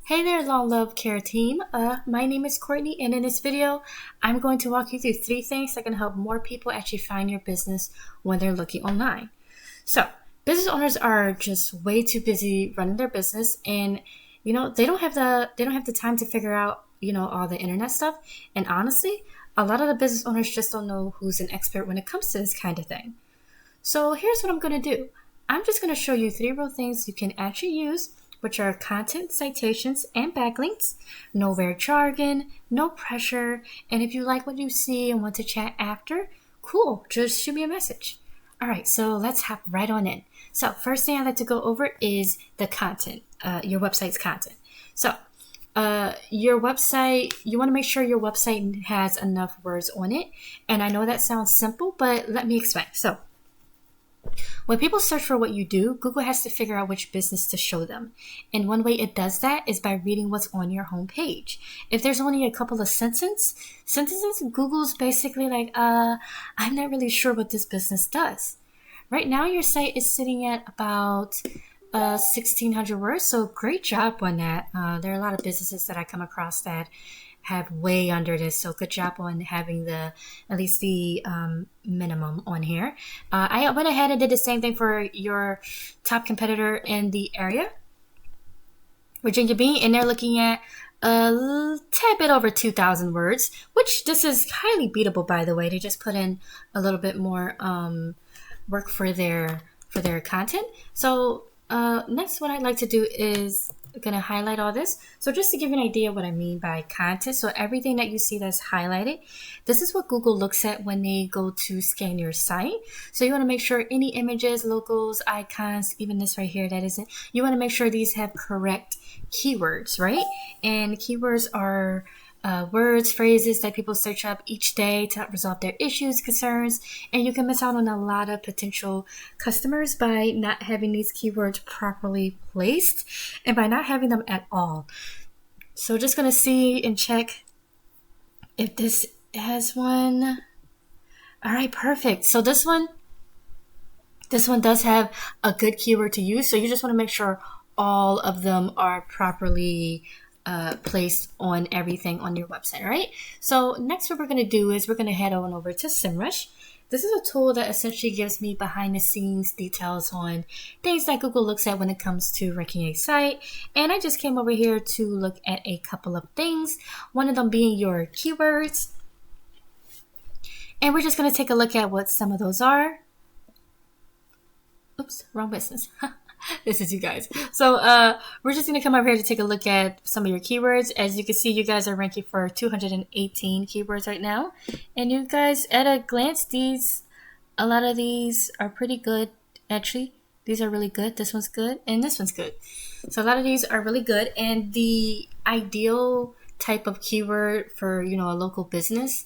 Hey there, Long Love Care team. My name is Courtney, and in this video, I'm going to walk you through 3 things that can help more people actually find your business when they're looking online. So, business owners are just way too busy running their business, and they don't have the time to figure out all the internet stuff. And honestly, a lot of the business owners just don't know who's an expert when it comes to this kind of thing. So here's what I'm going to do. I'm just going to show you 3 real things you can actually use, which are content, citations, and backlinks. No weird jargon, no pressure, and if you like what you see and want to chat after, cool, just shoot me a message. All right, so let's hop right on in. So first thing I like to go over is the content, your website's content. So your website, you want to make sure your website has enough words on it. And I know that sounds simple, but let me explain. So when people search for what you do, Google has to figure out which business to show them. And one way it does that is by reading what's on your homepage. If there's only a couple of sentences, Google's basically like, I'm not really sure what this business does. Right now, your site is sitting at about 1,600 words, so great job on that. There are a lot of businesses that I come across that have way under this, so good job on having at least the minimum on here. I went ahead and did the same thing for your top competitor in the area, Virginia Bean, and they're looking at a tad bit over 2,000 words, which this is highly beatable, by the way. They just put in a little bit more work for their content. So next, what I'd like to do is going to highlight all this. So just to give you an idea of what I mean by content, so everything that you see that's highlighted, this is what Google looks at when they go to scan your site. So you want to make sure any images, logos, icons, even this right here, that isn't, you want to make sure these have correct keywords, right? And keywords are words, phrases that people search up each day to resolve their issues, concerns, and you can miss out on a lot of potential customers by not having these keywords properly placed and by not having them at all. So just going to see and check if this has one. All right, perfect. So this one does have a good keyword to use. So you just want to make sure all of them are properly placed on everything on your website, right? So next what we're going to do is we're going to head on over to SEMrush. This is a tool that essentially gives me behind the scenes details on things that Google looks at when it comes to ranking a site. And I just came over here to look at a couple of things, one of them being your keywords. And we're just going to take a look at what some of those are. Oops, wrong business. This is you guys. So we're just going to come over here to take a look at some of your keywords. As you can see, you guys are ranking for 218 keywords right now. And you guys, at a glance, a lot of these are pretty good. Actually, these are really good. This one's good. And this one's good. So a lot of these are really good. And the ideal type of keyword for, a local business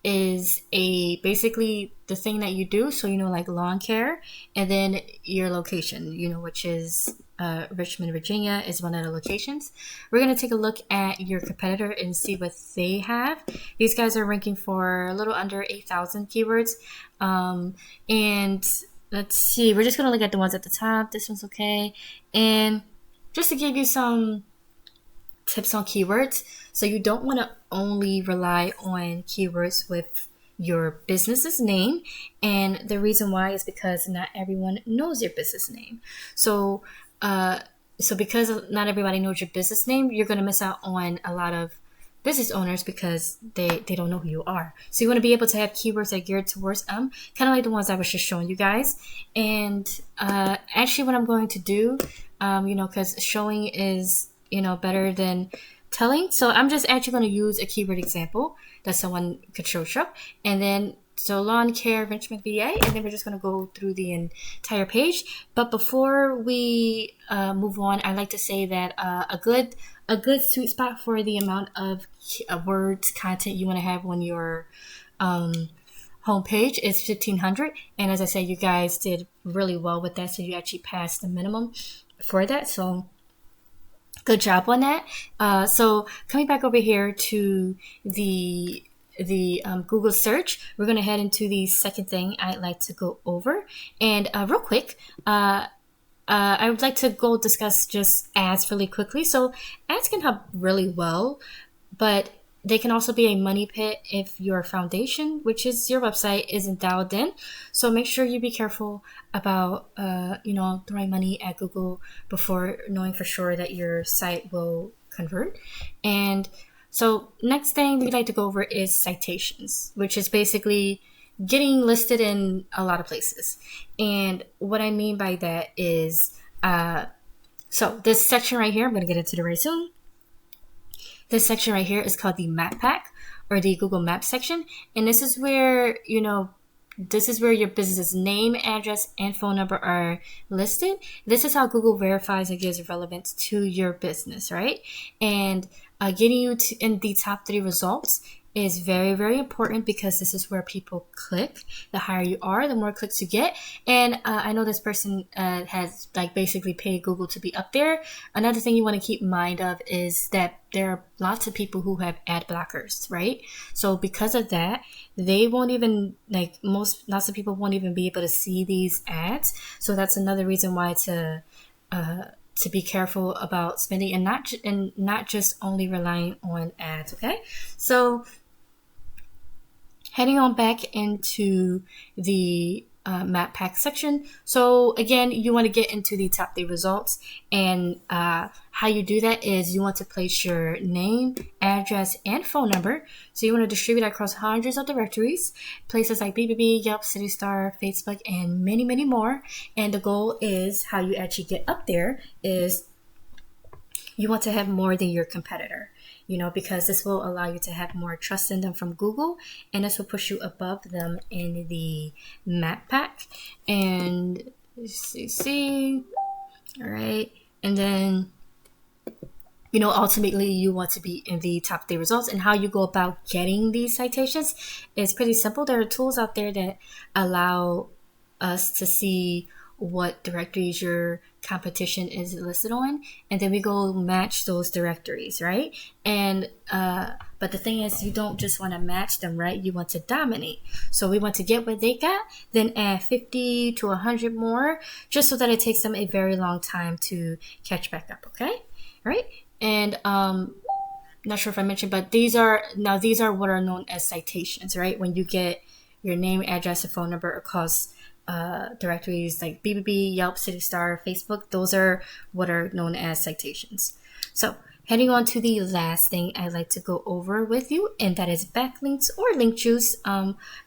is basically the thing that you do. So, like lawn care, and then your location, which is Richmond, Virginia is one of the locations. We're going to take a look at your competitor and see what they have. These guys are ranking for a little under 8,000 keywords. And let's see, we're just going to look at the ones at the top. This one's okay. And just to give you some tips on keywords, so you don't want to only rely on keywords with your business's name, and the reason why is because not everyone knows your business name. So because not everybody knows your business name, you're going to miss out on a lot of business owners because they don't know who you are. So you want to be able to have keywords that are geared towards kind of like the ones I was just showing you guys. And actually what I'm going to do, because showing is better than telling. So I'm just actually going to use a keyword example that someone could show up. And then, so lawn care, Richmond, VA, and then we're just going to go through the entire page. But before we move on, I like to say that a good sweet spot for the amount of words, content you want to have on your homepage is 1,500. And as I said, you guys did really well with that. So you actually passed the minimum for that. So good job on that. So coming back over here to the Google search, we're going to head into the second thing I'd like to go over. And real quick, I would like to go discuss just ads really quickly. So ads can help really well, but they can also be a money pit if your foundation, which is your website, isn't dialed in. So make sure you be careful about, throwing money at Google before knowing for sure that your site will convert. And so next thing we'd like to go over is citations, which is basically getting listed in a lot of places. And what I mean by that is, so this section right here, I'm going to get into it very soon. This section right here is called the map pack, or the Google Maps section. And this is where, your business's name, address, and phone number are listed. This is how Google verifies and gives relevance to your business, right? And getting you in the top 3 results is very, very important, because this is where people click. The higher you are, the more clicks you get. And I know this person has basically paid Google to be up there. Another thing you want to keep in mind of is that there are lots of people who have ad blockers, right? So because of that, they won't even, lots of people won't even be able to see these ads. So that's another reason why to be careful about spending, and not just only relying on ads. Okay, so heading on back into the map pack section. So again, you want to get into the top 3 results, and how you do that is you want to place your name, address, and phone number. So you want to distribute across hundreds of directories, places like BBB, Yelp, CityStar, Facebook, and many, many more. And the goal is, how you actually get up there is, you want to have more than your competitor, because this will allow you to have more trust in them from Google, and this will push you above them in the map pack. And see, all right, and then ultimately you want to be in the top 3 results. And how you go about getting these citations is pretty simple. There are tools out there that allow us to see what directories your competition is listed on, and then we go match those directories, right? And but the thing is, you don't just want to match them, right? You want to dominate. So we want to get what they got, then add 50 to 100 more, just so that it takes them a very long time to catch back up. Okay, all right. And not sure if I mentioned, but these are what are known as citations, right? When you get your name, address, and phone number across directories like BBB, Yelp, CityStar, Facebook, those are what are known as citations. So heading on to the last thing I'd like to go over with you, and that is backlinks or link juice,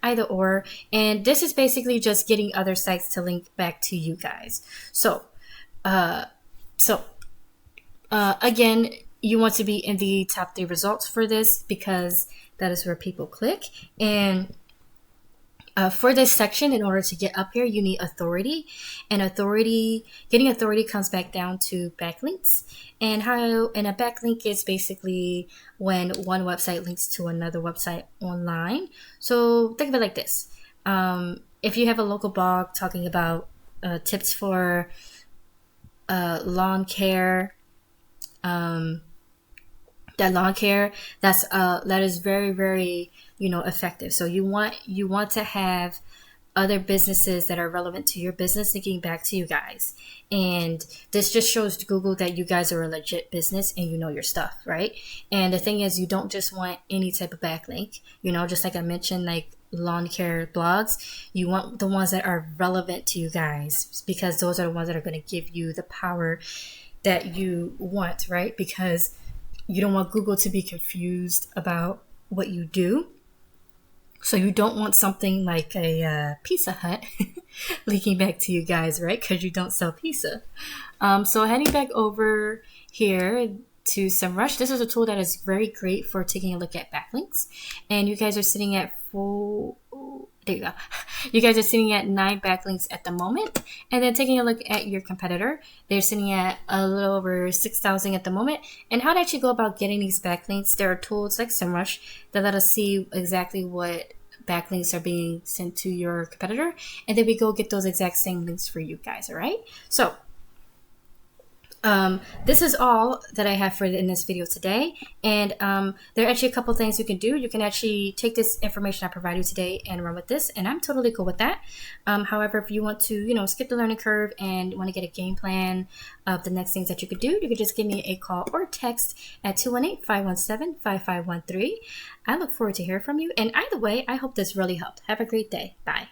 either or. And this is basically just getting other sites to link back to you guys. So again, you want to be in the top 3 results for this, because that is where people click. And for this section, in order to get up here, you need authority, and getting authority comes back down to backlinks. And a backlink is basically when one website links to another website online. So think of it like this: if you have a local blog talking about tips for lawn care, that is very, very effective. So you want to have other businesses that are relevant to your business linking back to you guys, and this just shows to Google that you guys are a legit business and you know your stuff, right? And the thing is, you don't just want any type of backlink, just like I mentioned, like lawn care blogs. You want the ones that are relevant to you guys, because those are the ones that are going to give you the power that you want, right? Because you don't want Google to be confused about what you do. So you don't want something like a Pizza Hut leaking back to you guys, right? Because you don't sell pizza. So heading back over here to SEMrush, this is a tool that is very great for taking a look at backlinks. And you guys are sitting at there you go. You guys are sitting at 9 backlinks at the moment. And then taking a look at your competitor, they're sitting at a little over 6,000 at the moment. And how to actually go about getting these backlinks, there are tools like SEMrush that let us see exactly what backlinks are being sent to your competitor. And then we go get those exact same links for you guys, all right? So This is all that I have for in this video today. And there are actually a couple things you can do. You can actually take this information I provided you today and run with this, and I'm totally cool with that. However, if you want to, skip the learning curve and want to get a game plan of the next things that you could do, you could just give me a call or text at 218-517-5513. I look forward to hearing from you. And either way, I hope this really helped. Have a great day. Bye.